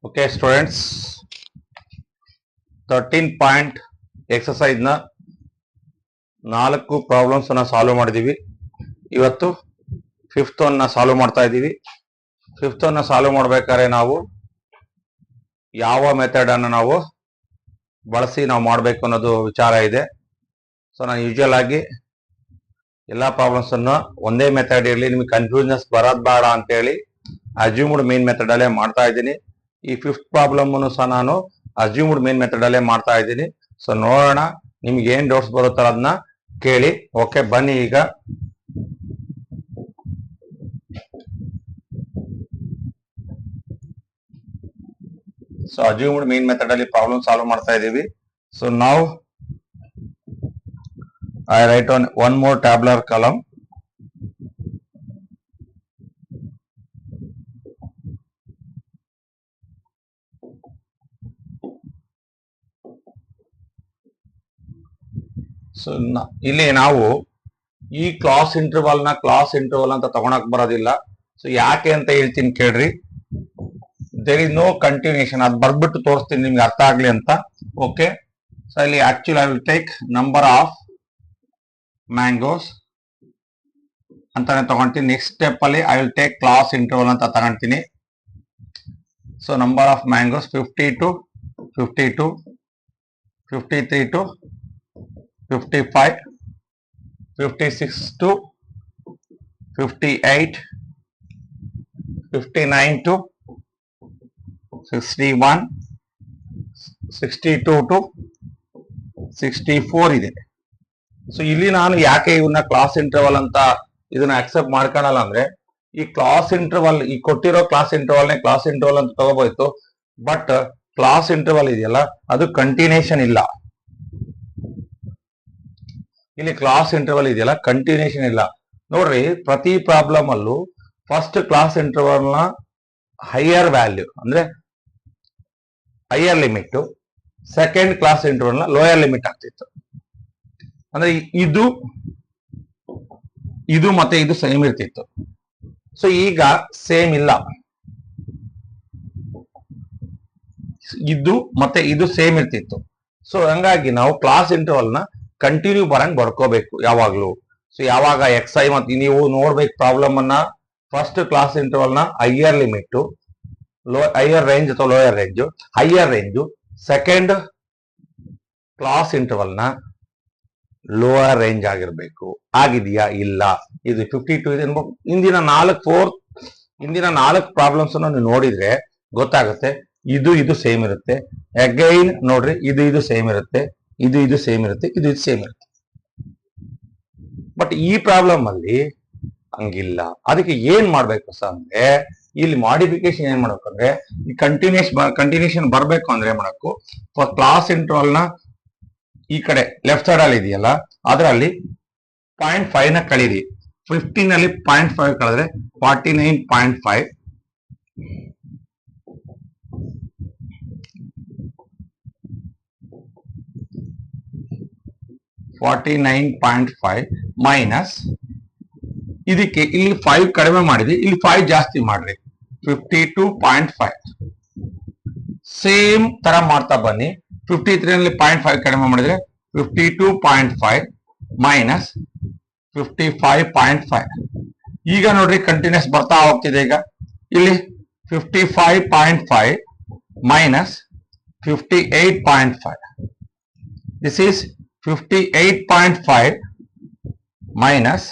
Okay students, 13 point exercise ನ 4 problems ಅನ್ನ solve ಮಾಡಿದೀವಿ. ಇವತ್ತು 5th ಒನ್ ಸಾಲ್ವ್ ಮಾಡ್ತಾ ಇದ್ದೀವಿ. 5th ಒನ್ ಸಾಲ್ವ್ ಮಾಡ್ಬೇಕಾದ್ರೆ ನಾವು ಯಾವ ಮೆಥಡ್ ಅನ್ನು ನಾವು ಬಳಸಿ ನಾವು ಮಾಡಬೇಕು ಅನ್ನೋದು ವಿಚಾರ ಇದೆ. ಸೊ ನಾನು ಯೂಶುವಲ್ ಆಗಿ ಎಲ್ಲ ಪ್ರಾಬ್ಲಮ್ಸ್ ಅನ್ನು ಒಂದೇ ಮೆಥಡ್ ಇರಲಿ, ನಿಮ್ಗೆ ಕನ್ಫ್ಯೂಷನ್ಸ್ ಬರೋದ್ ಬೇಡ ಅಂತೇಳಿ ಅಸ್ಯೂಮ್ಡ್ ಮೇನ್ ಮೆಥಡ್ ಅಲ್ಲೇ ಮಾಡ್ತಾ ಇದ್ದೀನಿ. ಈ 5th ಪ್ರಾಬ್ಲಮ್ ಅನ್ನು ಸಹ ನಾನು ಅಸ್ಯೂಮ್ಡ್ ಮೇನ್ ಮೆಥಡ್ ಅಲ್ಲೇ ಮಾಡ್ತಾ ಇದ್ದೀನಿ. ಸೊ ನೋಡೋಣ ನಿಮ್ಗೆ ಏನ್ ಡೌಟ್ಸ್ ಬರುತ್ತೋ ಅದನ್ನ ಕೇಳಿ. ಓಕೆ, ಬನ್ನಿ ಈಗ ಸೊ ಅಸ್ಯೂಮ್ಡ್ ಮೇನ್ ಮೆಥಡ್ ಅಲ್ಲಿ ಪ್ರಾಬ್ಲಮ್ ಸಾಲ್ವ್ ಮಾಡ್ತಾ ಇದ್ದೀವಿ. ಸೊ ನಾವು I write on one more tabular column. So ಇಲ್ಲಿ ನಾವು ಈ ಕ್ಲಾಸ್ ಇಂಟರ್ವಲ್ ಅಂತ ತಗೊಳಕ್ ಬರೋದಿಲ್ಲ. ಸೊ ಯಾಕೆ ಅಂತ ಹೇಳ್ತೀನಿ ಕೇಳ್ರಿ. There is no continuation. ಅದು ಬರ್ಬಿಟ್ಟು ತೋರಿಸ್ತೀನಿ ನಿಮ್ಗೆ ಅರ್ಥ ಆಗ್ಲಿ ಅಂತ. ಓಕೆ, ಸೊ ಇಲ್ಲಿ actually I will take number of mangoes ಅಂತಾನೆ ತಗೊಂತೀನಿ. ನೆಕ್ಸ್ಟ್ ಸ್ಟೆಪ್ ಅಲ್ಲಿ I will take class interval ಅಂತ ತಗೊಂತೀನಿ. So number of mangoes 50 to 52, 53 to 55, 56 to 58, 59 to 61, 62 to 64 ಇದೆ. ಸೊ ಇಲ್ಲಿ ನಾನು ಯಾಕೆ ಇವನ್ನ ಕ್ಲಾಸ್ ಇಂಟರ್ವಲ್ ಅಂತ ಇದನ್ನ ಅಕ್ಸೆಪ್ಟ್ ಮಾಡ್ಕೊಳಲ್ಲ ಅಂದ್ರೆ, ಈ ಕ್ಲಾಸ್ ಇಂಟರ್ವಲ್, ಈ ಕೊಟ್ಟಿರೋ ಕ್ಲಾಸ್ ಇಂಟರ್ವಲ್ ಅಂತ ತಗೋಬೋಯ್ತು. ಬಟ್ ಕ್ಲಾಸ್ ಇಂಟರ್ವಲ್ ಇದೆಯಲ್ಲ, ಅದು ಕಂಟಿನ್ಯೂಷನ್ ಇಲ್ಲ. ಇಲ್ಲಿ ಕ್ಲಾಸ್ ಇಂಟರ್ವಲ್ ಇದೆಯಲ್ಲ, ಕಂಟಿನ್ಯೂಷನ್ ಇಲ್ಲ. ನೋಡ್ರಿ, ಪ್ರತಿ ಪ್ರಾಬ್ಲಮ್ ಅಲ್ಲೂ ಫಸ್ಟ್ ಕ್ಲಾಸ್ ಇಂಟರ್ವಲ್ ನ ಹೈಯರ್ ವ್ಯಾಲ್ಯೂ ಅಂದ್ರೆ higher limit, second class interval ನ ಲೋಯರ್ ಲಿಮಿಟ್ ಆಗ್ತಿತ್ತು. ಅಂದ್ರೆ ಇದು ಮತ್ತೆ ಇದು ಸೇಮ್ ಇರ್ತಿತ್ತು. ಸೊ ಈಗ ಸೇಮ್ ಇಲ್ಲ, ಇದು ಮತ್ತೆ ಇದು ಸೇಮ್ ಇರ್ತಿತ್ತು. ಸೊ ಹಂಗಾಗಿ ನಾವು ಕ್ಲಾಸ್ ಇಂಟರ್ವಲ್ ನ ಕಂಟಿನ್ಯೂ ಬರಂಗ್ ಬರ್ಕೋಬೇಕು ಯಾವಾಗ್ಲೂ. ಸೊ ಯಾವಾಗ XI ಮತ್ತೆ ನೀವು ನೋಡ್ಬೇಕು ಪ್ರಾಬ್ಲಮ್ ಅನ್ನ, ಫಸ್ಟ್ ಕ್ಲಾಸ್ ಇಂಟರ್ವಲ್ ನ ಹೈಯರ್ ಲಿಮಿಟ್, ಹೈಯರ್ ರೇಂಜ್ ಅಥವಾ lower range, higher range, second class interval ನ ಲೋವರ್ ರೇಂಜ್ ಆಗಿರ್ಬೇಕು. ಆಗಿದೆಯಾ? ಇಲ್ಲ. ಇದು 52 ಇದೆ. ಇಂದಿನ 4 ಪ್ರಾಬ್ಲಮ್ಸ್ ಅನ್ನು ನೀವು ನೋಡಿದ್ರೆ ಗೊತ್ತಾಗುತ್ತೆ. ಇದು ಸೇಮ್ ಇರುತ್ತೆ. ಅಗೈನ್ ನೋಡ್ರಿ, ಇದು ಸೇಮ್ ಇರುತ್ತೆ, ಇದು ಸೇಮ್ ಇರುತ್ತೆ, ಇದು ಸೇಮ್ ಇರುತ್ತೆ. ಬಟ್ ಈ ಪ್ರಾಬ್ಲಮ್ ಅಲ್ಲಿ ಹಂಗಿಲ್ಲ. ಅದಕ್ಕೆ ಏನ್ ಮಾಡ್ಬೇಕು ಸರ್ ಅಂದ್ರೆ, ಇಲ್ಲಿ ಮಾಡಿಫಿಕೇಶನ್ ಏನ್ ಮಾಡ್ಬೇಕಂದ್ರೆ, ಈ ಕಂಟಿನ್ಯೂಷನ್ ಬರ್ಬೇಕು ಅಂದ್ರೆ ಏನ್ ಮಾಡಬೇಕು, ಕ್ಲಾಸ್ ಇಂಟರ್ವಲ್ ನ ಈ ಕಡೆ ಲೆಫ್ಟ್ ಸೈಡ್ ಅಲ್ಲಿ ಇದೆಯಲ್ಲ, ಅದರಲ್ಲಿ 0.5 ನ ಕಳೀರಿ. 15 ಅಲ್ಲಿ 0.5 ಕಳೆದ್ರೆ 49.5, 49.5 ಮೈನಸ್ ಇದಕ್ಕೆ ಇಲ್ಲಿ 5 ಕಡಿಮೆ ಮಾಡಿದ್ರಿ, ಇಲ್ಲಿ 5 ಜಾಸ್ತಿ ಮಾಡ್ರಿ, 52.5. ಸೇಮ್ ತರ ಮಾಡ್ತಾ ಬನ್ನಿ. 53 ನಲ್ಲಿ 0.5 ಕಡಿಮೆ ಮಾಡಿದ್ರೆ 52.5 ಮೈನಸ್ 55.5. ಈಗ ನೋಡ್ರಿ, ಕಂಟಿನ್ಯೂಸ್ ಬರ್ತಾ ಹೋಗ್ತಿದೆ. ಈಗ ಇಲ್ಲಿ 55.5 minus 58.5. This is 58.5 minus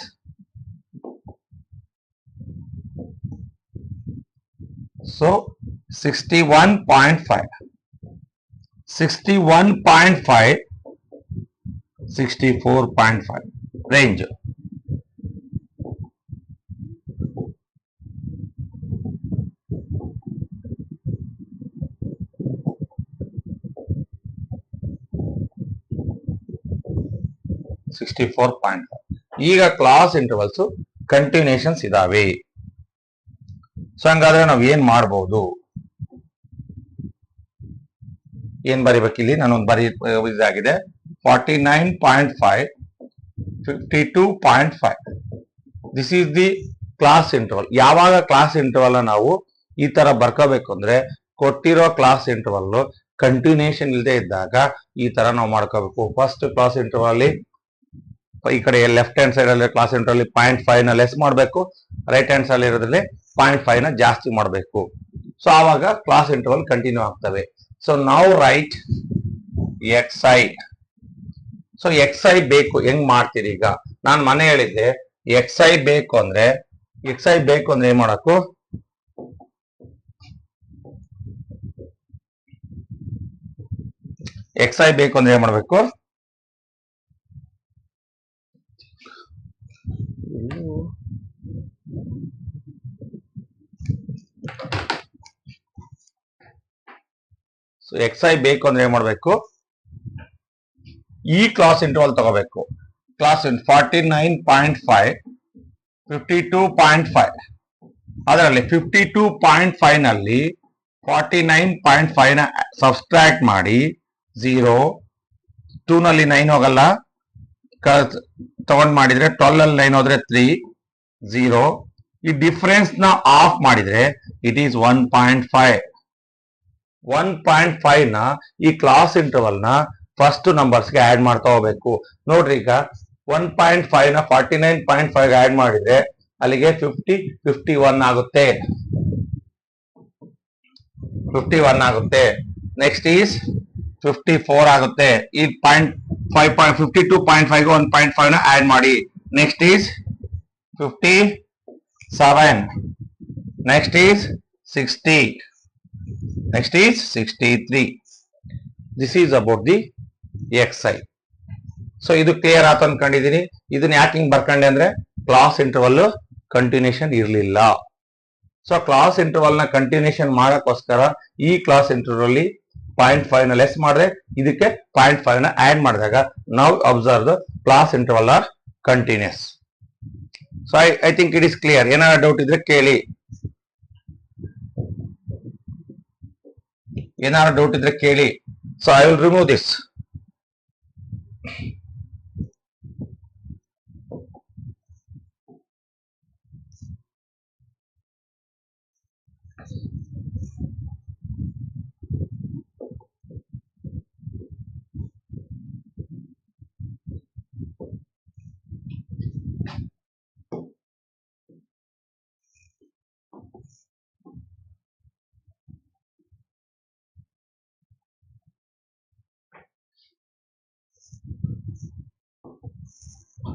61.5. 61.5, 64.5 range. ಈಗ ಕ್ಲಾಸ್ ಇಂಟರ್ವಲ್ಸ್ ಕಂಟಿನ್ಯೂಷನ್ಸ್ ಇದಾವೆ. ಸೊ ಹಂಗಾದ್ರೆ ನಾವು ಏನ್ ಮಾಡಬಹುದು, ಏನ್ ಬರಿಬೇಕು ಇಲ್ಲಿ? ನಾನೊಂದು ಇದಾಗಿದೆ 49.5, 52.5. This is the class interval. ಯಾವಾಗ ಕ್ಲಾಸ್ ಇಂಟರ್ವಲ್ ನಾವು ಈ ತರ ಬರ್ಕೋಬೇಕು ಅಂದ್ರೆ, ಕೊಟ್ಟಿರೋ ಕ್ಲಾಸ್ ಇಂಟರ್ವಲ್ ಕಂಟಿನ್ಯೂಷನ್ ಇಲ್ಲದೆ ಇದ್ದಾಗ ಈ ತರ ನಾವು ಮಾಡ್ಕೋಬೇಕು. ಫಸ್ಟ್ ಕ್ಲಾಸ್ ಇಂಟರ್ವಲ್ ಅಲ್ಲಿ ಈ ಕಡೆ ಲೆಫ್ಟ್ ಹ್ಯಾಂಡ್ ಸೈಡ್ ಅಲ್ಲಿ ಕ್ಲಾಸ್ ಇಂಟರ್ವಲ್ 0.5 ನ ಲೆಸ್ ಮಾಡಬೇಕು, ರೈಟ್ ಹ್ಯಾಂಡ್ ಸೈಡ್ ಇರೋದ್ರಲ್ಲಿ 0.5 ನ ಜಾಸ್ತಿ ಮಾಡಬೇಕು. ಸೊ ಆವಾಗ ಕ್ಲಾಸ್ ಇಂಟರ್ವಲ್ ಕಂಟಿನ್ಯೂ ಆಗ್ತವೆ. ಸೊ ನಾವು ರೈಟ್ xi. ಸೊ xi ಬೇಕು ಹೆಂಗ್ ಮಾಡ್ತೀರಿ? ಈಗ ನಾನು ಮನೆ ಹೇಳಿದ್ದೆ xi ಬೇಕು ಅಂದ್ರೆ ಏನ್ ಮಾಡಬೇಕು? xi ಬೇಕು ಅಂದ್ರೆ ಏನ್ ಮಾಡ್ಬೇಕು? ಸೊ xi ಬೇಕು ಅಂದ್ರೆ ಏನ್ ಮಾಡ್ಬೇಕು? ಈ ಕ್ಲಾಸ್ ಇಂಟರ್ವಲ್ ತಗೋಬೇಕು. ಕ್ಲಾಸ್ 49.5, 52.5. ಅದರಲ್ಲಿ 52.5 ನಲ್ಲಿ 49.5 ನ ಸಬ್ಸ್ಟ್ರಾಕ್ಟ್ ಮಾಡಿ 0, 2 ನಲ್ಲಿ 9 ಹೋಗಲ್ಲ, ತಗೊಂಡ್ ಮಾಡಿದ್ರೆ 12 ಅಲ್ಲಿ 9 ಹೋದ್ರೆ 3, 0. ಈ ಡಿಫರೆನ್ಸ್ ನ ಆಫ್ ಮಾಡಿದ್ರೆ ಇಟ್ ಈಸ್ 1.5. 1.5 ನ ಈ ಕ್ಲಾಸ್ ಇಂಟರ್ವಲ್ ನ ಫಸ್ಟ್ ನಂಬರ್ಸ್ ಗೆ ಆಡ್ ಮಾಡ್ತಾ ಹೋಗ್ಬೇಕು. ನೋಡ್ರಿ, ಈಗ 1.5 ನ 49.5 ಆಡ್ ಮಾಡಿದ್ರೆ ಅಲ್ಲಿಗೆ 51 ಆಗುತ್ತೆ. 51 ಆಗುತ್ತೆ. ನೆಕ್ಸ್ಟ್ ಈಸ್ 54 ಆಗುತ್ತೆ. ಈ 52.5 ಗೆ 1.5 ನ ಆಡ್ ಮಾಡಿ. Next is 57. Next is 60. Next is 63. This is about the xi. So ಇದು ಕ್ಲಿಯರ್ ಆತ ಅನ್ಕೊಂಡಿದೀನಿ. ಇದನ್ನ ಯಾಕೆ ಹಿಂಗ್ ಬರ್ಕೊಂಡೆ ಅಂದ್ರೆ ಕ್ಲಾಸ್ ಇಂಟರ್ವಲ್ ಕಂಟಿನ್ಯೂಷನ್ ಇರಲಿಲ್ಲ. ಸೊ ಕ್ಲಾಸ್ ಇಂಟರ್ವಲ್ ನ ಕಂಟಿನ್ಯೂಷನ್ ಮಾಡಕ್ಕೋಸ್ಕರ ಈ ಕ್ಲಾಸ್ ಇಂಟರ್ವಲ್ 0.5 ನ ಲೆಸ್ ಮಾಡಿದ್ರೆ ಇದಕ್ಕೆ 0.5 ನ ಆಡ್ ಮಾಡಿದಾಗ ನಾವು observe the class interval are continuous. So I think it is clear. ಏನಾದ್ರು ಡೌಟ್ ಇದ್ರೆ ಕೇಳಿ. ಏನಾದ್ರು ಡೌಟ್ ಇದ್ರೆ ಕೇಳಿ. So I will remove this.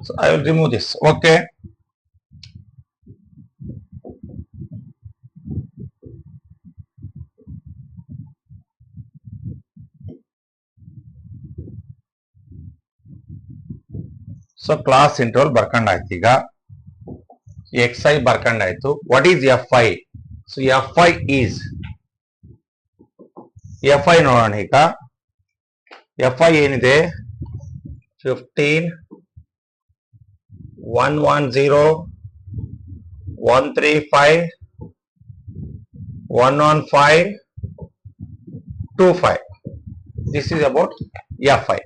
So I will remove this. Okay. So class interval ಬರ್ಕೊಂಡಾಯ್ತು. ಈಗ xi ಬರ್ಕೊಂಡಾಯ್ತು. What is fi? So fi is fi ನೋಡೋಣ. ಈಗ fi ಏನಿದೆ? 15, 110, 135, 115, 25. This is about fi.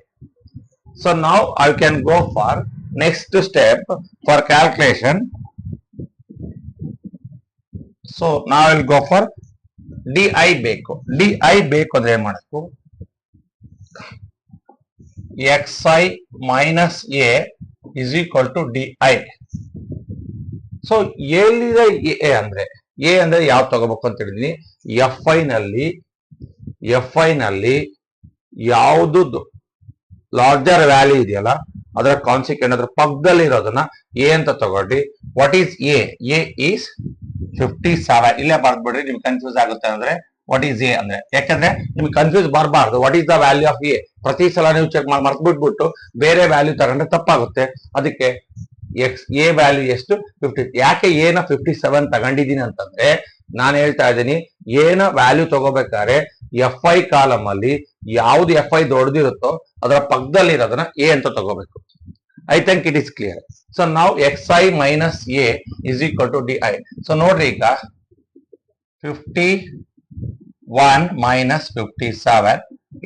So now I can go for next step for calculation. So now I will go for di ಬೇಕು. di ಬೇಕು ಅಂದ್ರೆ ಏನು ಮಾಡಬೇಕು? xi minus a is equal to di. So ಎಲ್ಲಿದೆ a ಅಂದ್ರೆ ಯಾವ ತಗೋಬೇಕು ಅಂತ ಹೇಳಿದೀನಿ. fi ನಲ್ಲಿ ಯಾವುದು ಲಾರ್ಜರ್ ವ್ಯಾಲ್ಯೂ ಇದೆಯಲ್ಲ ಅದರ ಕಾನ್ಸಿಕ್ವೆಂಟ್ ಅದರ ಪಕ್ಕದಲ್ಲಿ ಇರೋದನ್ನ ಎ ಅಂತ ತಗೊಳ್ಳಿ. What is A? A is 57. ಇಲ್ಲೇ ಬರ್ದ್ಬಿಡ್ರಿ, ನಿಮ್ಗೆ ಕನ್ಫ್ಯೂಸ್ ಆಗುತ್ತೆ ಅಂದ್ರೆ ವಾಟ್ ಈಸ್ ಎ ಅಂದ್ರೆ. ಯಾಕಂದ್ರೆ ನಿಮ್ಗೆ ಕನ್ಫ್ಯೂಸ್ ಬರಬಾರ್ದು. What is the value of A ಪ್ರತಿ ಸಲ ನೀವು ಚೆಕ್ ಮರ್ತ್ಬಿಟ್ಬಿಟ್ಟು ಬೇರೆ ವ್ಯಾಲ್ಯೂ ತಗೊಂಡ್ರೆ ತಪ್ಪಾಗುತ್ತೆ. ಅದಕ್ಕೆ ಎ ವ್ಯಾಲ್ಯೂ ಎಷ್ಟು? 50. ಯಾಕೆ ಎ ನ 57 ತಗೊಂಡಿದ್ದೀನಿ ಅಂತಂದ್ರೆ ನಾನು ಹೇಳ್ತಾ ಇದ್ದೀನಿ ಏನ ವ್ಯಾಲ್ಯೂ ತಗೋಬೇಕಾದ್ರೆ fi ಕಾಲಮ್ ಅಲ್ಲಿ ಯಾವ್ದು fi ದೊಡ್ಡದಿರುತ್ತೋ ಅದರ ಪಕ್ಕದಲ್ಲಿ ಇರೋದನ್ನ ಎ ಅಂತ ತಗೋಬೇಕು. I think it is clear. So ನಾವು xi minus A is equal to D. So ನೋಡ್ರಿ, ಈಗ 51 minus 57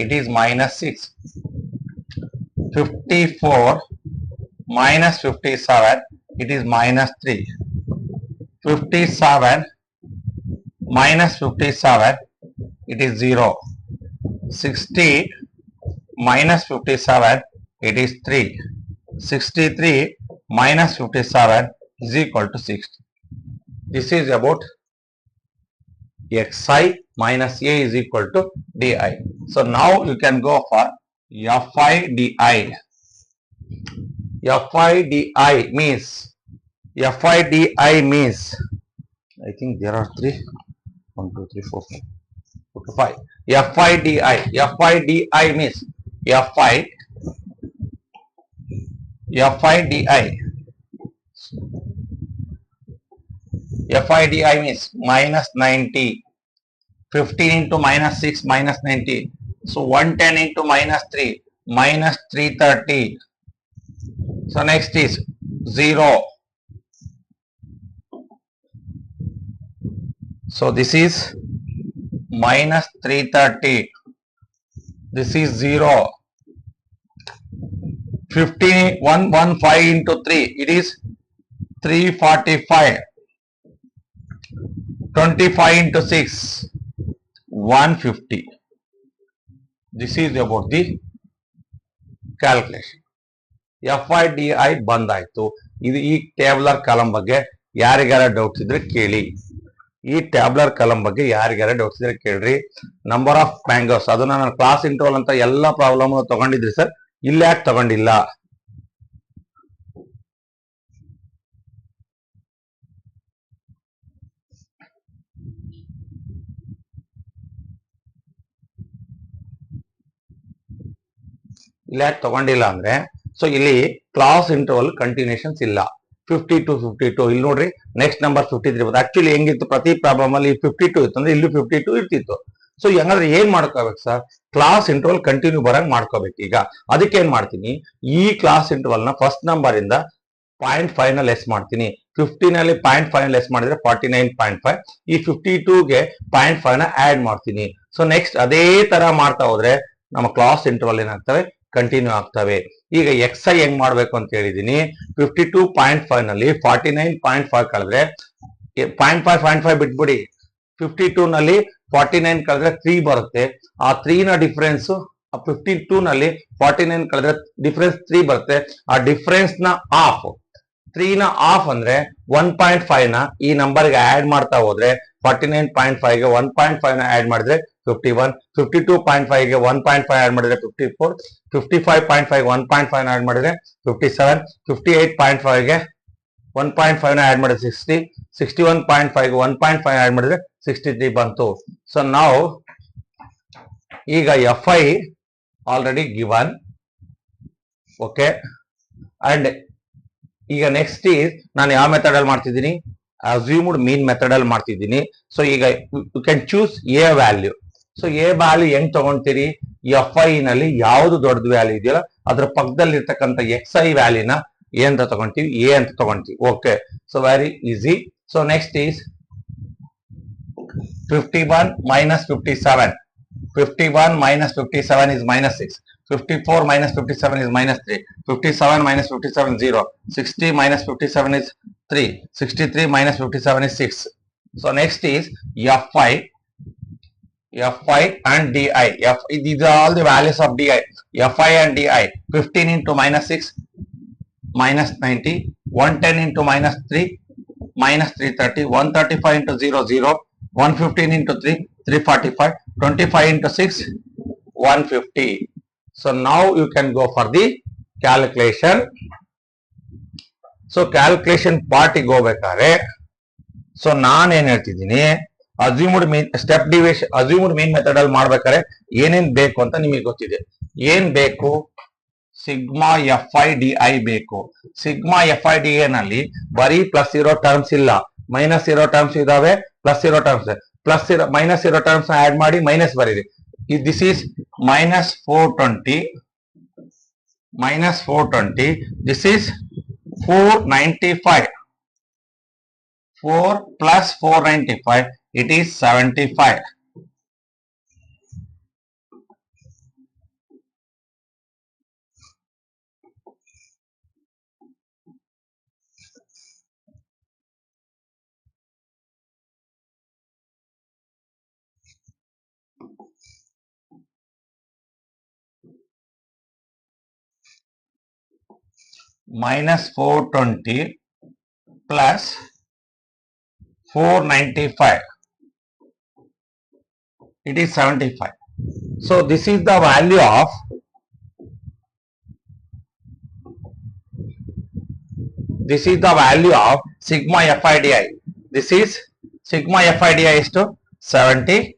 it is minus 6. 54 minus 57 it is minus 3. 57 minus 57 it is 0. 60 minus 57, it is 3. 63 minus 57 is equal to 60. This is about xi minus a is equal to di. So now you can go for fi di. Fi di means fi di means, I think there are 3. 1, 2, 3, 4, 5. Okay, 5. Fi di. Fi di means fi di. Fi di means minus 90. 15 into minus 6 minus 90. So 110 into minus 3 minus 330. So next is 0. So this is minus 330. This is 0. 15, 115 into 3. It is 345. 25 into 6. 150. This is about the calculation. FI DI ಬಂದಾಯ್ತು. ಇದು ಈ tabular column ಬಗ್ಗೆ ಯಾರಿಗಾರ doubts ಇದ್ರೆ ಕೇಳಿ. ಈ tabular column ಬಗ್ಗೆ ಯಾರಿಗಾರ ಡೌಟ್ಸ್ ಇದ್ರೆ ಕೇಳ್ರಿ. ನಂಬರ್ ಆಫ್ ಮ್ಯಾಂಗೋಸ್, ಅದನ್ನ ನಾನು ಕ್ಲಾಸ್ ಇಂಟರ್ವಲ್ ಅಂತ ಎಲ್ಲ ಪ್ರಾಬ್ಲಮ್ ತಗೊಂಡಿದ್ರಿ ಸರ್, ಇಲ್ಲಿ ಯಾಕೆ ತಗೊಂಡಿಲ್ಲ? ಇಲ್ಲಿ ಯಾಕೆ ತಗೊಂಡಿಲ್ಲ ಅಂದ್ರೆ, ಸೊ ಇಲ್ಲಿ ಕ್ಲಾಸ್ ಇಂಟರ್ವಲ್ ಕಂಟಿನ್ಯೂಷನ್ಸ್ ಇಲ್ಲ. 52 52 ಇಲ್ಲಿ ನೋಡ್ರಿ, ನೆಕ್ಸ್ಟ್ ನಂಬರ್ 53 ಬರುತ್ತೆ. ಆಕ್ಚುಲಿ ಹೆಂಗಿತ್ತು, ಪ್ರತಿ ಪ್ರಾಬ್ಲಮ್ ಅಲ್ಲಿ 52 ಇತ್ತು ಅಂದ್ರೆ ಇಲ್ಲಿ 52 ಇರ್ತಿತ್ತು. ಸೊ ಹಂಗಾದ್ರೆ ಏನ್ ಮಾಡ್ಕೋಬೇಕು ಸರ್, ಕ್ಲಾಸ್ ಇಂಟರ್ವಲ್ ಕಂಟಿನ್ಯೂ ಬರಂಗ್ ಮಾಡ್ಕೋಬೇಕು. ಈಗ ಅದಕ್ಕೆ ಏನ್ ಮಾಡ್ತೀನಿ, ಈ ಕ್ಲಾಸ್ ಇಂಟರ್ವಲ್ ನ ಫಸ್ಟ್ ನಂಬರ್ ಇಂದ 0.5 ನ ಲೆಸ್ ಮಾಡ್ತೀನಿ. 15 ಅಲ್ಲಿ 0.5 ಲೆಸ್ ಮಾಡಿದ್ರೆ 49.5. ಈ 52ಗೆ 0.5 ನ ಆಡ್ ಮಾಡ್ತೀನಿ. ಸೊ ನೆಕ್ಸ್ಟ್ ಅದೇ ತರ ಮಾಡ್ತಾ ಹೋದ್ರೆ ನಮ್ಮ ಕ್ಲಾಸ್ ಇಂಟರ್ವಲ್ ಏನಾಗ್ತವೆ, ಕಂಟಿನ್ಯೂ ಆಗ್ತವೆ. ಈಗ xi ಹೆಂಗ್ ಮಾಡ್ಬೇಕು ಅಂತ ಹೇಳಿದೀನಿ. 52.5 ನಲ್ಲಿ 49.5 ಕಳೆದ್ರೆ 0.5 ಬಿಟ್ಬಿಡಿ. 52 ನಲ್ಲಿ 49 ಕಳೆದ್ರೆ 3 ಬರುತ್ತೆ. ಆ 3 ನ ಡಿಫರೆನ್ಸ್ 52 ನಲ್ಲಿ 49 ಕಳೆದ್ರೆ ಡಿಫರೆನ್ಸ್ 3 ಬರುತ್ತೆ. ಆ ಡಿಫರೆನ್ಸ್ ನ ಹಾಫ್, 3 ನ ಹಾಫ್ ಅಂದ್ರೆ 1.5 ನ ಈ ನಂಬರ್ಗೆ ಆಡ್ ಮಾಡ್ತಾ ಹೋದ್ರೆ 49.5 ಗೆ 1.5 ನ ಆಡ್ ಮಾಡಿದ್ರೆ 51, 52.5 ಗೆ 1.5 ಆಡ್ ಮಾಡಿದ್ರೆ 54, 55.5 ಗೆ 1.5 ಆಡ್ ಮಾಡಿದ್ರೆ 57, 58.5 ಗೆ 1.5 ನ ಆಡ್ ಮಾಡಿದ್ರೆ 60, 61.5 ಗೆ 1.5 ಆಡ್ ಮಾಡಿದ್ರೆ 63 ಬಂತು. ಸೊ ನಾವು ಈಗ FI already given. Okay, and ಈಗ ನೆಕ್ಸ್ಟ್ ಈಸ್ ನಾನು ಯಾವ ಮೆಥಡ್ ಅಲ್ಲಿ ಮಾಡ್ತಿದ್ದೀನಿ, ಅಸ್ಯೂಮ್ಡ್ ಮೀನ್ ಮೆಥಡ್ ಅಲ್ಲಿ ಮಾಡ್ತಿದ್ದೀನಿ. ಸೊ ಈಗ you can choose A value. So A value ಹೆಂಗ್ ತಗೊಂತೀರಿ, FI ನಲ್ಲಿ ಯಾವ್ದು ದೊಡ್ಡದು ವ್ಯಾಲ್ಯೂ ಇದೆಯಲ್ಲ ಅದ್ರ ಪಕ್ಕದಲ್ಲಿ ಇರ್ತಕ್ಕಂಥ XI ವ್ಯಾಲ್ಯೂನ ಏನ್ ಅಂತ ತಗೊಂತೀವಿ, ಎ ಅಂತ ತಗೊಂತೀವಿ. Okay, so very easy. So next is 51 minus 57. 51 minus 57 is minus 6. 54 minus 57 is minus 3. 57 minus 57 0. 60 minus 57 is 3. 63 minus 57 is 6. So next is FI and DI. These are all the values of DI. FI and DI. 15 into minus 6 minus 90. 110 into minus 3 minus 330. 135 into 0 0. 115 into 3 345. 25 into 6 150. So now you can go for the calculation. So calculation part ಗೆ ಹೋಗ್ಬೇಕಾದ್ರೆ, so ನಾನು ಏನ್ ಹೇಳ್ತಿದ್ದೀನಿ, assumed ಮೀನ್ step division, assumed ಮೀನ್ method ಅಲ್ಲಿ ಮಾಡ್ಬೇಕಾದ್ರೆ ಏನೇನ್ ಬೇಕು ಅಂತ ನಿಮಗೆ ಗೊತ್ತಿದೆ. ಏನ್ ಬೇಕು, ಸಿಗ್ಮಾ FI DI ಬೇಕು. ಸಿಗ್ಮಾ FI DI ನಲ್ಲಿ ಬರೀ ಪ್ಲಸ್ ಇರೋ ಟರ್ಮ್ಸ್ ಇಲ್ಲ, ಮೈನಸ್ ಇರೋ ಟರ್ಮ್ಸ್ ಇದಾವೆ, ಪ್ಲಸ್ ಇರೋ ಟರ್ಮ್ಸ್. ಪ್ಲಸ್ ಇರೋ ಮೈನಸ್ ಇರೋ ಟರ್ಮ್ಸ್ ಆಡ್ ಮಾಡಿ ಮೈನಸ್ ಬರೀರಿ. This is minus 420. Minus 420. This is 495. 4 plus 495. It is 75. minus 420 plus 495. It is 75. So this is the value of sigma FIDI. This is sigma FIDI is to 75.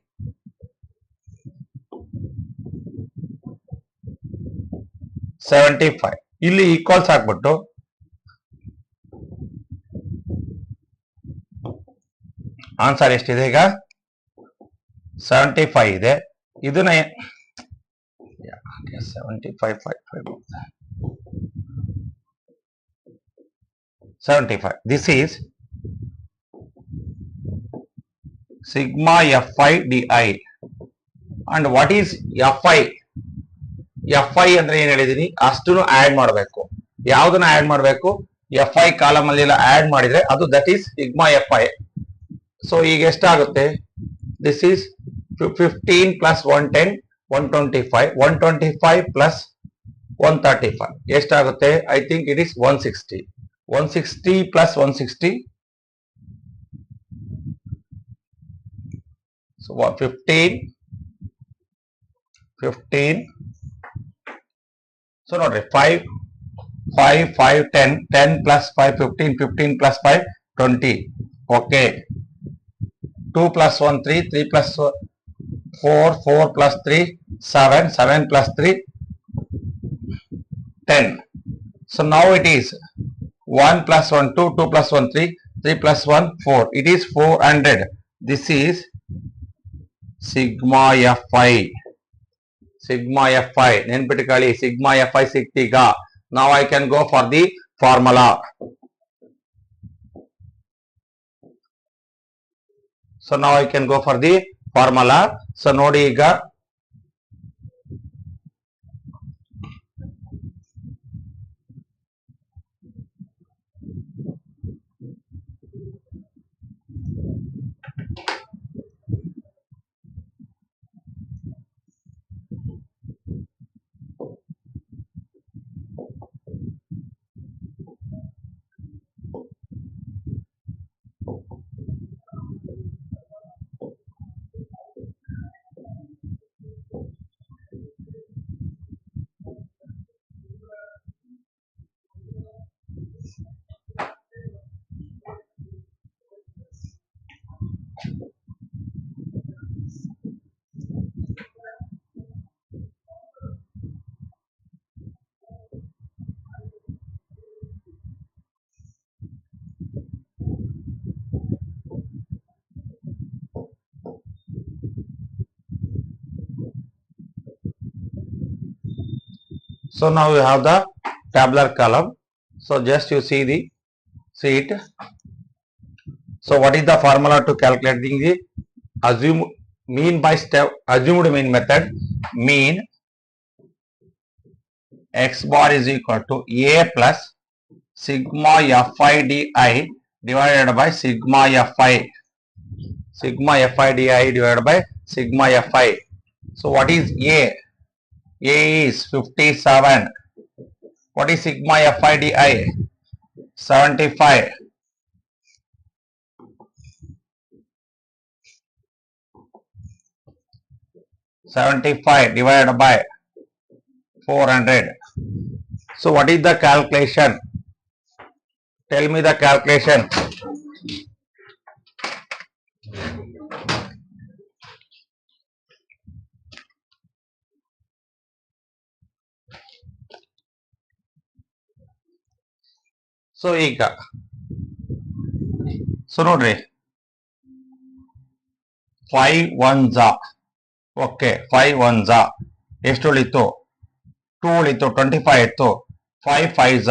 ಇಲ್ಲಿ equals ಹಾಕ್ಬಿಟ್ಟು answer ಎಷ್ಟಿದೆ ಈಗ 75 ಇದೆ. ಇದನ್ನ 75. This is sigma FIDI. And what is FI? FI ಅಂದ್ರೆ ಏನ್ ಹೇಳಿದೀನಿ, ಅಷ್ಟನ್ನು ಆಡ್ ಮಾಡಬೇಕು. ಯಾವ್ದನ್ನ ಆಡ್ ಮಾಡಬೇಕು? FI ಕಾಲಮ್ ಅಲ್ಲಿ ಆಡ್ ಮಾಡಿದ್ರೆ ಅದು that is sigma FI. So ಈಗ ಎಷ್ಟಾಗುತ್ತೆ? This is 15 plus 110 125. 125 ಪ್ಲಸ್ 135 ಎಷ್ಟಾಗುತ್ತೆ? I think it is 160. 160 plus 160. So 15. So ನೋಡ್ರಿ 5 10 10 plus 5 15 15 plus 5 20. Okay, 2 plus 1 3 3 plus 4 4 plus 3 7 7 plus 3 10. So now it is 1 plus 1 2 2 plus 1 3 3 plus 1 4. It is 400. This is sigma FI. Sigma FI. ನೆನ್ಪಿಟ್ಕೊಳ್ಳಿ, sigma FI ಸಿಕ್ತೀಗ. Now I can go for the formula. So now I can go for the formula. So ನೋಡಿ ಈಗ So now you have the tabular column. So just you see it. So what is the formula to calculating the mean by assumed mean method? Mean x bar is equal to a plus sigma FIDI divided by sigma FI. Sigma FIDI divided by sigma FI. So what is a? A is 57. What is sigma FIDI? 75. Divided by 400. So what is the calculation? Tell me the calculation. So ಈಗ ನೋಡ್ರಿ 5 1s. Okay, 5 1s ಎಷ್ಟು ಉಳಿತು? 2 ಉಳಿತು. 25 ಇತ್ತು. 5 5s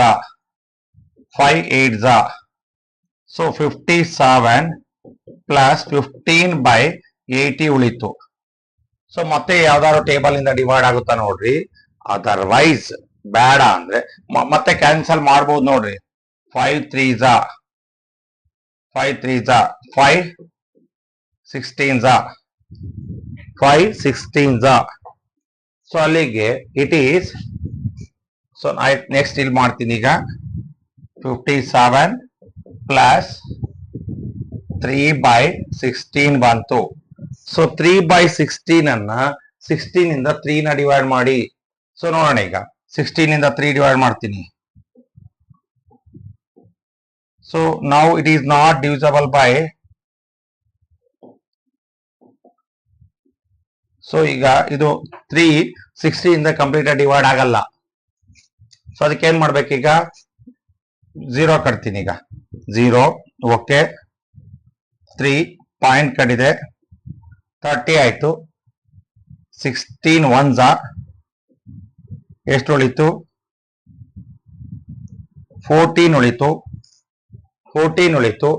5 8s. So 57 plus 15 by 80 ಉಳಿತು. So ಮತ್ತೆ ಯಾವ್ದಾದ್ರು table ಇಂದ ಡಿವೈಡ್ ಆಗುತ್ತಾ ನೋಡ್ರಿ. ಅದರ್ವೈಸ್ ಬೇಡ ಅಂದ್ರೆ ಮತ್ತೆ ಕ್ಯಾನ್ಸಲ್ ಮಾಡ್ಬೋದು ನೋಡ್ರಿ. 5 3s 5 3s 5 16s 5 16s. So ಅಲ್ಲಿಗೆ ಇಟ್ ಈಸ್. ಸೊ ನೆಕ್ಸ್ಟ್ ಇಲ್ಲಿ ಮಾಡ್ತೀನಿ ಈಗ. 57 plus 3 by 16 ಬಂತು. ಸೊ 3 by 16 ಅನ್ನ 16 ಇಂದ 3 ನ ಡಿವೈಡ್ ಮಾಡಿ. ಸೊ ನೋಡೋಣ ಈಗ 16 ಇಂದ 3 ಡಿವೈಡ್ ಮಾಡ್ತೀನಿ. So now it is not divisible by. So ಈಗ ಇದು 3 60 ಇಂದ ಕಂಪ್ಲೀಟ್ ಡಿವೈಡ್ ಆಗಲ್ಲ. ಸೊ ಅದಕ್ಕೆ ಏನ್ ಮಾಡ್ಬೇಕೀಗ, 0 ಕಟ್ತೀನಿ. ಈಗ 0 ಓಕೆ, 3 ಪಾಯಿಂಟ್ ಕಟ್ಟಿದೆ, 30 ಆಯ್ತು. 16 ಒನ್ಸ ಎಷ್ಟು ಉಳಿತು, 14 ಉಳಿತು, 14 ಉಳಿತು.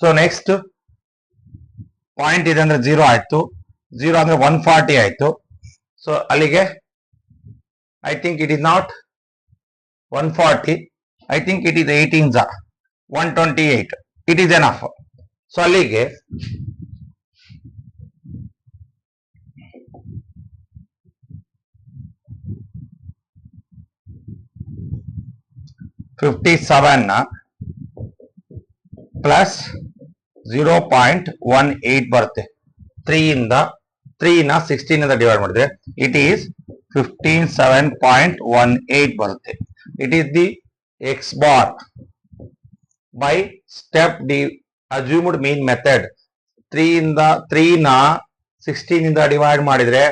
ಸೊ ನೆಕ್ಸ್ಟ್ ಪಾಯಿಂಟ್ ಇದೆ ಅಂದ್ರೆ 0 ಆಯ್ತು, 0 ಅಂದ್ರೆ 140 ಆಯ್ತು. ಸೊ ಅಲ್ಲಿಗೆ I think it is not 140, I think it is 18 128, it is enough. So ಅಲ್ಲಿಗೆ $57 ಪ್ಲಸ್ 0.18 ಬರುತ್ತೆ. 3 ನ 16 ಇಂದ ಡಿವೈಡ್ ಮಾಡಿದ್ರೆ ಇಟ್ ಈಸ್ 57.18 ಬರುತ್ತೆ. It is the X bar by step D assumed mean method. 3 ನ 16 ಇಂದ ಡಿವೈಡ್ ಮಾಡಿದ್ರೆ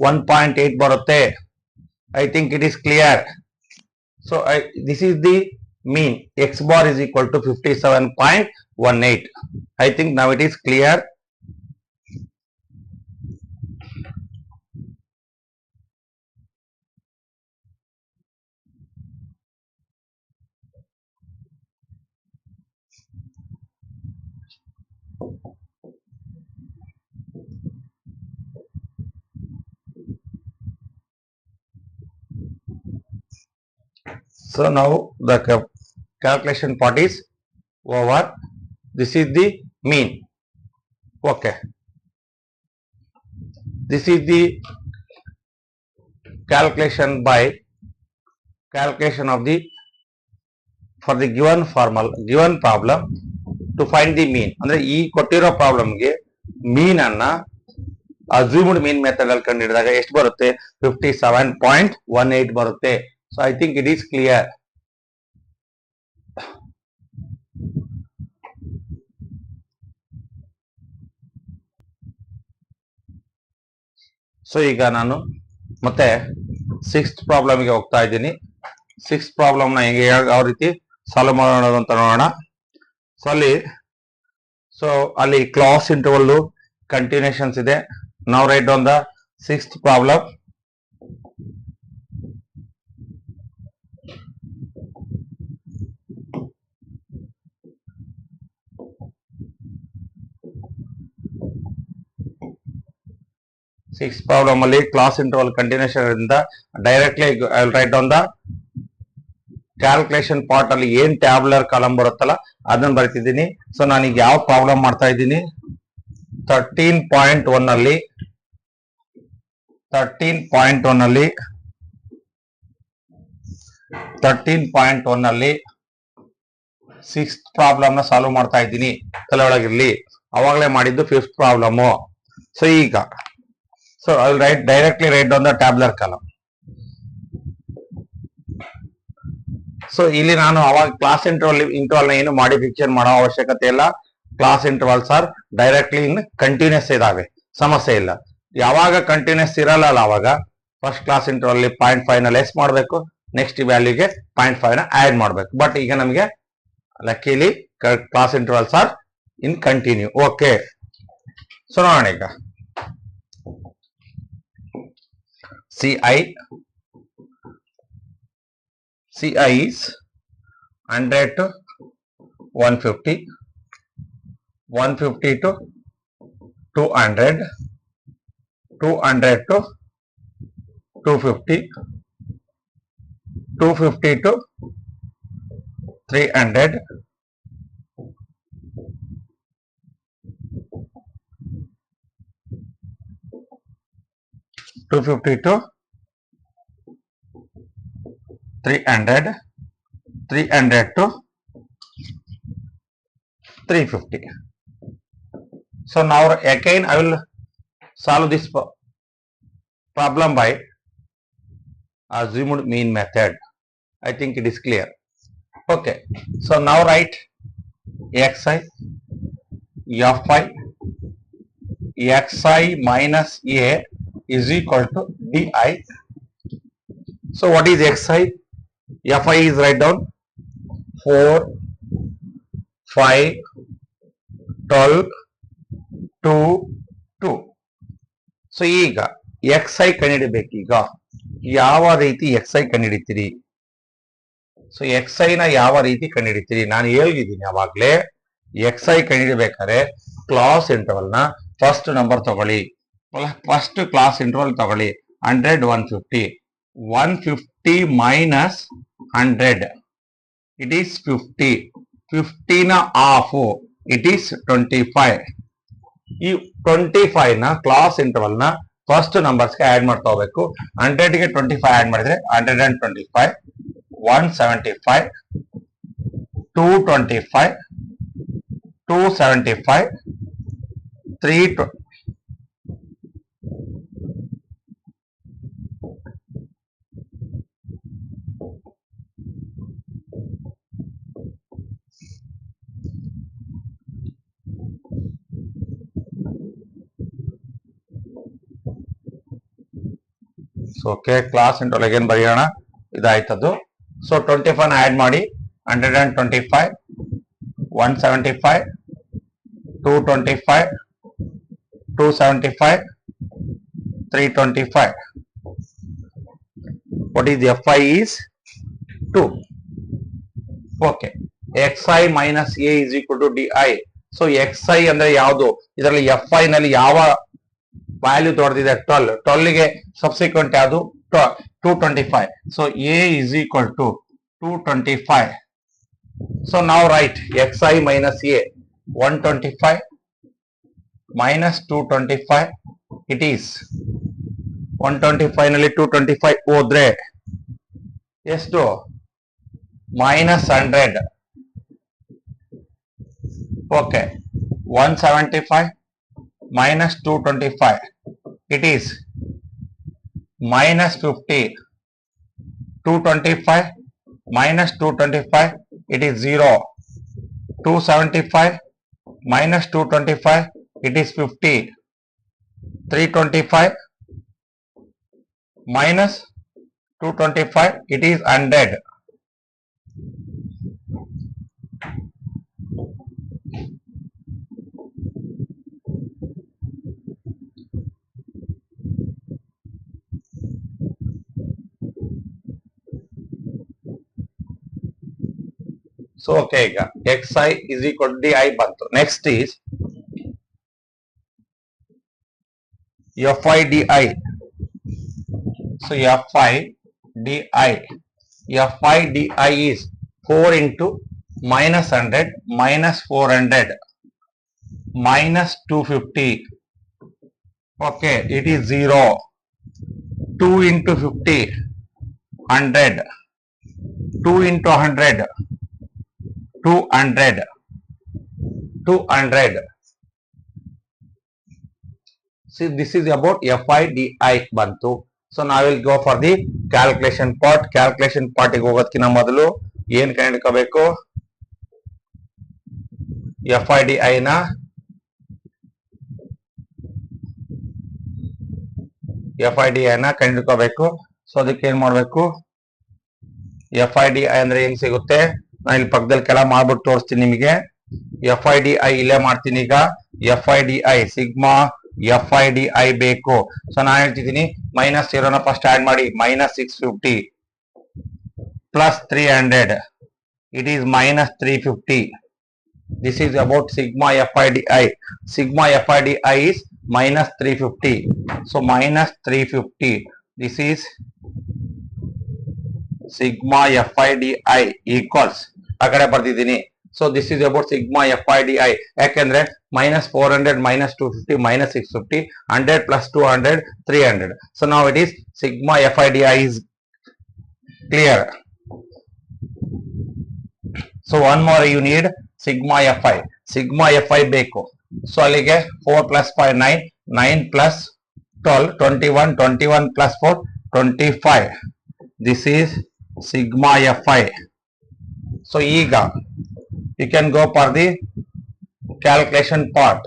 1.8 ಬರುತ್ತೆ. I think it is clear. So this is the mean. X bar is equal to 57.18. I think now it is clear. So now the calculation part is over. This is the mean. Okay. This is the calculation of the for the given problem to find the mean. ಅಂದ್ರೆ ಈ ಕೊಟ್ಟಿರೋ problem ಗೆ ಮೀನ್ ಅನ್ನ assumed ಮೀನ್ method ಅಲ್ಲಿ ಕಂಡುಹಿಡಿದಾಗ ಎಷ್ಟು ಬರುತ್ತೆ, 57.18 ಬರುತ್ತೆ. So I think it is clear. So ಈಗ ನಾನು ಮತ್ತೆ 6th ಪ್ರಾಬ್ಲಮ್ಗೆ ಹೋಗ್ತಾ ಇದ್ದೀನಿ. 6th ಪ್ರಾಬ್ಲಮ್ನ ಹೇಗೆ ಯಾವ ರೀತಿ ಸಾಲ್ವ್ ಮಾಡೋಣ ಅಂತ ನೋಡೋಣ. ಸೊ ಅಲ್ಲಿ ಕ್ಲಾಸ್ ಇಂಟರ್ವಲ್ ಕಂಟಿನ್ಯೂಷನ್ಸ್ ಇದೆ. ನಾವು right on the 6th problem. Six problem ಅಲ್ಲಿ ಕ್ಲಾಸ್ ಇಂಟರ್ವಲ್ ಕಂಟಿನ್ಯೂಷನ್ ಇಂದ directly I will write on the calculation part ಅಲ್ಲಿ ಏನ್ ಟ್ಯಾಬ್ಯುಲರ್ ಕಾಲಮ್ ಬರುತ್ತಲ್ಲ ಅದನ್ನ ಬರೀತಿದ್ದೀನಿ. ಸೊ ನಾನೀಗ ಯಾವ ಪ್ರಾಬ್ಲಮ್ ಮಾಡ್ತಾ ಇದ್ದೀನಿ, 13.1 ಅಲ್ಲಿ 6th ಪ್ರಾಬ್ಲಮ್ ನ ಸಾಲ್ವ್ ಮಾಡ್ತಾ ಇದ್ದೀನಿ. ತಲೆ ಒಳಗಿರ್ಲಿ, ಅವಾಗಲೇ ಮಾಡಿದ್ದು 5th ಪ್ರಾಬ್ಲಮ್. ಸೊ ಈಗ So I will directly write down the tabular column. So ಇಲ್ಲಿ ನಾನು ಅವಾಗ ಕ್ಲಾಸ್ ಇಂಟರ್ವಲ್ ಏನು ಮಾಡಿಫಿಕೇಶನ್ ಮಾಡೋ ಅವಶ್ಯಕತೆ ಇಲ್ಲ. Class intervals are directly in continuous ಇದಾವೆ, ಸಮಸ್ಯೆ ಇಲ್ಲ. ಯಾವಾಗ ಕಂಟಿನ್ಯೂಸ್ ಇರಲ್ಲ ಅವಾಗ ಫಸ್ಟ್ ಕ್ಲಾಸ್ ಇಂಟರ್ವಲ್ 0.5 ನ ಲೆಸ್ ಮಾಡಬೇಕು, ನೆಕ್ಸ್ಟ್ ವ್ಯಾಲ್ಯೂಗೆ 0.5 ನ ಆಡ್ ಮಾಡಬೇಕು. ಬಟ್ ಈಗ ನಮಗೆ luckily class intervals are in continue. Okay, so ನೋಡೋಣ ಈಗ CI is 100 to 150, 150 to 200, 200 to 250, 250 to 300, 250 to 300, 300 to 350. So now again I will solve this problem by assumed mean method. I think it is clear. Okay, so now write xi, fi, xi minus a is equal to di. So what is xi? Fi is write down 4, 5, 12, 2, 2. So ಈಗ xi ಕಂಡುಹಿಡಿಬೇಕೀಗ. ಯಾವ ರೀತಿ xi ಕಂಡುಹಿಡಿತೀರಿ? So xi ನ ಯಾವ ರೀತಿ ಕಂಡುಹಿಡಿತೀರಿ? ನಾನು ಹೇಳಿದ್ದೀನಿ ಅವಾಗ್ಲೇ, xi ಕಂಡುಹಿಡಿಬೇಕಾದ್ರೆ class interval ನ ಫಸ್ಟ್ ನಂಬರ್ ತಗೊಳ್ಳಿ. ಫಸ್ಟ್ ಕ್ಲಾಸ್ ಇಂಟರ್ವಲ್ ತಗೊಳ್ಳಿ. 100, 150. 150 ಮೈನಸ್ 100 ಇಟ್ ಈಸ್ 50. 50 ನ ಹಾಫ್ ಇಟ್ ಈಸ್ 25. ಈ 25 ನ ಕ್ಲಾಸ್ ಇಂಟರ್ವಲ್ ನ ಫಸ್ಟ್ ನಂಬರ್ಸ್ ಗೆ ಆಡ್ ಮಾಡ್ತಾ ಹೋಗ್ಬೇಕು. 100 ಗೆ 25 ಆಡ್ ಮಾಡಿದ್ರೆ 125, 175, 225, 275, 320. So okay, class interval again ಬರೆಯೋಣ. ಇದಾಯ್ತದ್ದು. ಸೊ 25 ಆಡ್ ಮಾಡಿ. 125, 175, 225, 275, 325. What is fi is 2. Okay, xi minus a is equal to di. So xi ಅಂದ್ರೆ ಯಾವುದು? ಇದರಲ್ಲಿ fi ನಲ್ಲಿ ಯಾವ ವ್ಯಾಲ್ಯೂ ತೋರಿಸಿದೆ? 12. 12 ಗೆ ಸಬ್ಸಿಕ್ವೆಂಟ್ ಯಾವುದು? 225. So a is equal to 225. So now write xi minus a 125 minus 225. It is 125 ನಲ್ಲಿ 225 ಹೋದ್ರೆ ಎಷ್ಟು? minus 100. Okay, 175 minus 225. It is minus 50. 225 minus 225. It is 0. 275 minus 225. It is 50. 325 minus 225. It is 100. So okay, ಈಗ xi is equal to di ಬಂತು. Next is fi di. So fi di. Fi di is 4 into minus 100 minus 400 minus 250. Okay, it is 0. 2 into 50, 100. 2 into 100, 200. 200. See, this is about fi di ಬಂತು. So now I will go for the calculation part. Calculation part ಗೆ ಹೋಗೋದಕ್ಕಿಂತ ಮೊದಲು ಏನು ಕಂಡುಹಿಡ್ಕೋಬೇಕು? fi di ನ fi di ನ ಕಂಡುಹಿಡ್ಕೋಬೇಕು. So ಅದಕ್ಕೆ ಏನ್ ಮಾಡ್ಬೇಕು? fi di ಅಂದ್ರೆ ಹೆಂಗ್ ಸಿಗುತ್ತೆ? ನಾನು ಇಲ್ಲಿ ಪಕ್ಕದಲ್ಲಿ ಕೆಳ ಮಾಡ್ಬಿಟ್ಟು ತೋರಿಸ್ತೀನಿ ನಿಮಗೆ. fi di ಇಲ್ಲೇ ಮಾಡ್ತೀನಿ. ಈಗ fi di sigma fi di ಬೇಕು. ಸೊ ನಾನು ಹೇಳ್ತಿದ್ದೀನಿ ಮೈನಸ್ 0 ನ ಫಸ್ಟ್ ಆಡ್ ಮಾಡಿ. minus 650 plus 300. It is minus 350. This is about sigma fi di. Sigma fi di is minus 350. So minus 350. This is sigma fi di equals ಆ ಕಡೆ ಬರ್ತಿದ್ದೀನಿ. So this is about sigma fi di. ಯಾಕೆಂದ್ರೆ minus 400 minus 250 minus 650, 100 plus 200, 300. So now it is sigma fi di is clear. So one more you need sigma F I. Sigma F I ಬೇಕು. So ಅಲ್ಲಿಗೆ 4 + 5 9, 9 + 12 21, 21 + 4 25. This is sigma fi. So ಈಗ you can go for the calculation part.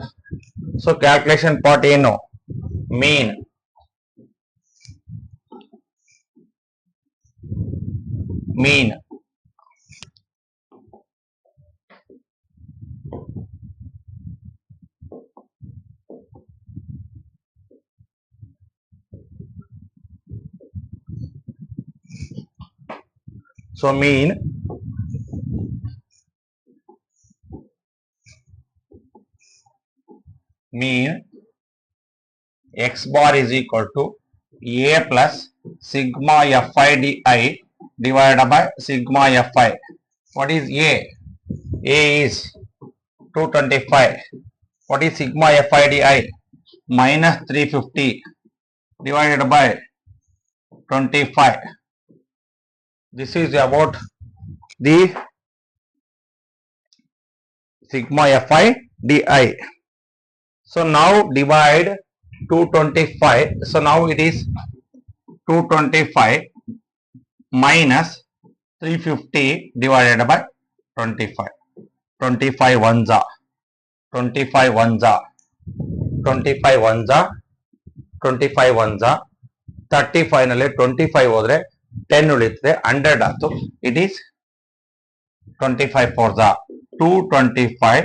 So calculation part ಏನು? mean. So mean x bar is equal to a plus sigma fi di divided by sigma fi. What is a? A is 225. What is sigma fi di? Minus 350 divided by 25. This is about the sigma fi di. So now divide 225. So now it is 225 minus 350 divided by 25. 25 ones are 25 ones are 25 ones are 25 ones are 35 ನಲ್ಲಿ 25 ಹೋದ್ರೆ 10 ಉಳಿಯುತ್ತೆ, 100 ಆಯ್ತು. It is 25 4s are 225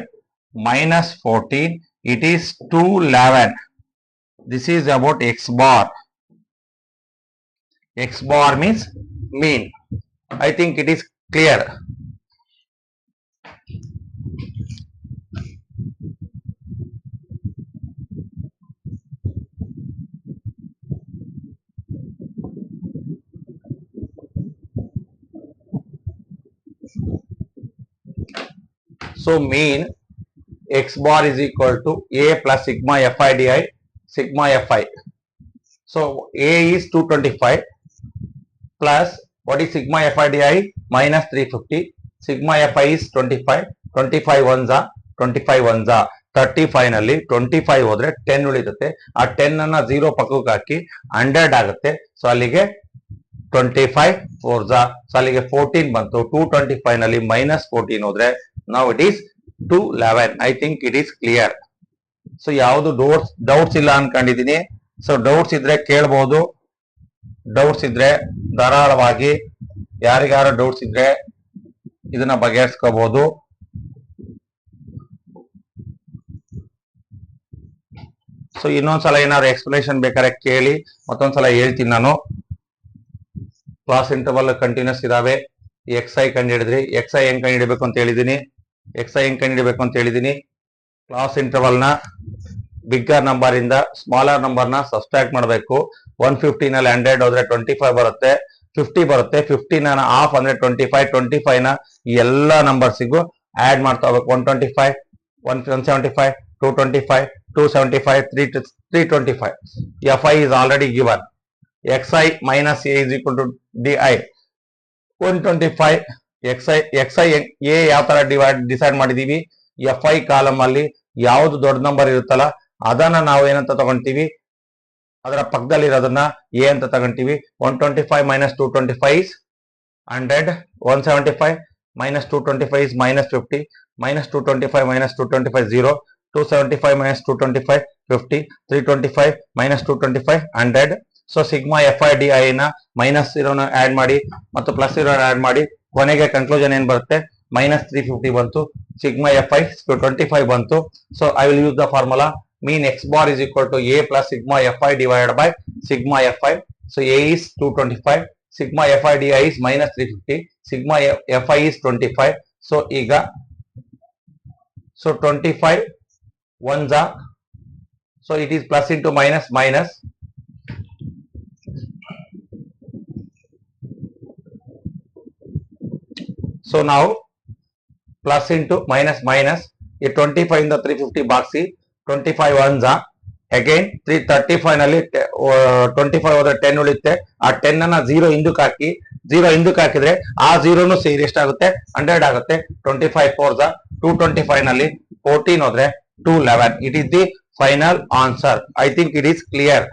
minus 14. It is 211. This is about x bar. X bar means mean. I think it is clear. So mean x bar is equal to a plus sigma fi di sigma fi. So a is 225 plus what is sigma fi di? Minus 350. Sigma fi is 25. 25 ones are 25 ones are 35 ನಲ್ಲಿ 25 ಹೋದ್ರೆ 10 ಉಳಿಯುತ್ತೆ. ಆ 10 ಅನ್ನ 0 ಪಕ್ಕಕ್ಕೆ ಹಾಕಿ 100 ಆಗುತ್ತೆ. So ಅಲ್ಲಿಗೆ 25 4s are. So ಅಲ್ಲಿಗೆ 14 ಬಂತು. 225 ನಲ್ಲಿ minus 14 ಹೋದ್ರೆ now it is 211. I think it is clear. So ಯಾವುದು ಡೌಟ್ಸ್ ಇಲ್ಲ ಅನ್ಕೊಂಡಿದೀನಿ. ಸೊ ಡೌಟ್ಸ್ ಇದ್ರೆ ಕೇಳಬಹುದು. ಡೌಟ್ಸ್ ಇದ್ರೆ ಧಾರಾಳವಾಗಿ ಯಾರಿಗಾರ ಡೌಟ್ಸ್ ಇದ್ರೆ ಇದನ್ನ ಬಗೆಹರಿಸ್ಕೋಬಹುದು. ಸೊ ಇನ್ನೊಂದ್ಸಲ ಏನಾದ್ರು ಎಕ್ಸ್ಪ್ಲನೇಷನ್ ಬೇಕಾದ್ರೆ ಕೇಳಿ, ಮತ್ತೊಂದ್ಸಲ ಹೇಳ್ತೀನಿ ನಾನು. ಕ್ಲಾಸ್ ಇಂಟರ್ವಲ್ ಕಂಟಿನ್ಯೂಸ್ ಇದಾವೆ. ಎಕ್ಸ್ ಐ ಕಂಡು ಹಿಡಿದ್ರಿ. ಎಕ್ಸ್ ಐ ಹೆಂಗ್ ಕಂಡು ಹಿಡಿಬೇಕು ಅಂತ ಹೇಳಿದೀನಿ. ಕ್ಲಾಸ್ ಇಂಟರ್ವಲ್ ನ ಬಿಗ್ಗರ್ ನಂಬರ್ ಇಂದ ಸ್ಮಾಲರ್ ನಂಬರ್ ನ ಸಬ್ಸ್ಟ್ರಾಕ್ಟ್ ಮಾಡಬೇಕು. 150 ನಲ್ಲಿ 100 ಹೋದ್ರೆ 25 ಬರುತ್ತೆ, 50 ಬರುತ್ತೆ. 50 ನ ಹಾಫ್ ಅಂದ್ರೆ 25. 25 ನ ಎಲ್ಲ ನಂಬರ್ಸಿಗೂ ಆಡ್ ಮಾಡ್ತಾ ಹೋಗ್ಬೇಕು. 125, 175, 225, 275, 325. fi is already given. xi minus a is equal to di. 125 xi a ಯಾವ ತರ ಡಿಸೈಡ್ ಮಾಡಿದೀವಿ? fi ಕಾಲಮ್ ಅಲ್ಲಿ ಯಾವ್ದು ದೊಡ್ಡ ನಂಬರ್ ಇರುತ್ತಲ್ಲ ಅದನ್ನ ನಾವು ಏನಂತ ತಗೊಂತೀವಿ, ಅದರ ಪಕ್ಕದಲ್ಲಿ ಇರೋದನ್ನ a ಅಂತ ತಗೊಂತೀವಿ. 125 minus 225 is 100. 175 minus 225 is minus 50. Minus 225 minus 225 0. 275 minus 225 50. 325 minus 225 100. So sigma fi di ನ ಮೈನಸ್ ಇರೋನ ಆಡ್ ಮಾಡಿ ಮತ್ತು ಪ್ಲಸ್ ಇರೋನ ಆಡ್ ಮಾಡಿ ಕೊನೆಗೆ ಕನ್ಕ್ಲೂಷನ್ ಏನ್ ಬರುತ್ತೆ? minus 350 ಬಂತು. ಸಿಗ್ಮಾ fi 25 ಬಂತು. So I will use the formula mean x bar is equal to a plus sigma fi divided by sigma fi. So a is 225, sigma fi di is minus 350, sigma fi is 25. So ಈಗ 25 ones are, so it is plus into minus minus. So now plus into minus minus. ಈ 25 ಇಂದ 350 boxy. 25 ones are again 335 ನಲ್ಲಿ 25 ಹೋದ್ರೆ 10 ಉಳಿಯುತ್ತೆ. ಆ 10 ಅನ್ನ 0 ಹಿಂದಕ್ಕೆ ಹಾಕಿ 0 ಹಿಂದಕ್ಕೆ ಹಾಕಿದ್ರೆ ಆ 0 ಸೇರಿ ಎಷ್ಟಾಗುತ್ತೆ 100 ಆಗುತ್ತೆ. 25 4 225 ನಲ್ಲಿ 14 ಹೋದ್ರೆ 211. It is the final answer. I think it is clear.